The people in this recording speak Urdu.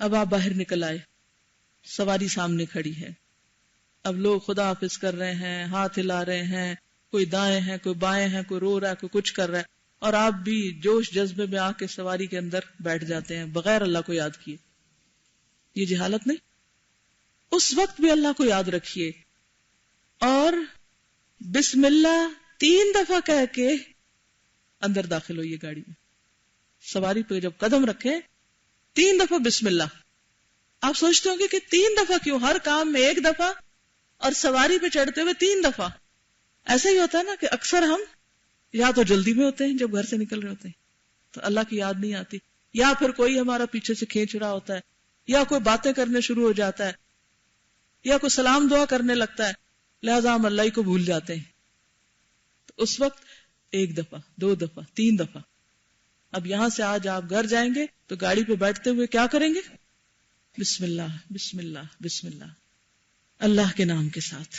اب آپ باہر نکل آئے، سواری سامنے کھڑی ہے، اب لوگ خدا حافظ کر رہے ہیں، ہاتھ ہلا رہے ہیں، کوئی دائیں ہیں، کوئی بائیں ہیں، کوئی رو رہا ہے، کوئی کچھ کر رہا ہے، اور آپ بھی جوش جذبے میں آ کے سواری کے اندر بیٹھ جاتے ہیں بغیر اللہ کو یاد کیے. یہ جہالت نہیں؟ اس وقت بھی اللہ کو یاد رکھیے اور بسم اللہ 3 دفعہ کہہ کے اندر داخل ہوئیے گاڑی میں. سواری پہ جب قدم رکھے 3 دفعہ بسم اللہ. آپ سوچتے ہوں گے کہ 3 دفعہ کیوں؟ ہر کام میں 1 دفعہ اور سواری پہ چڑھتے ہوئے 3 دفعہ. ایسا ہی ہوتا ہے نا کہ اکثر ہم یا تو جلدی میں ہوتے ہیں جب گھر سے نکل رہے ہوتے ہیں تو اللہ کی یاد نہیں آتی، یا پھر کوئی ہمارا پیچھے سے کھینچ رہا ہوتا ہے، یا کوئی باتیں کرنے شروع ہو جاتا ہے، یا کوئی سلام دعا کرنے لگتا ہے، لہذا ہم اللہ ہی کو بھول جاتے ہیں. تو اس وقت 1 دفعہ 2 دفعہ 3 دفعہ. اب یہاں سے آج آپ گھر جائیں گے تو گاڑی پہ بیٹھتے ہوئے کیا کریں گے؟ بسم اللہ بسم اللہ بسم اللہ، اللہ کے نام کے ساتھ.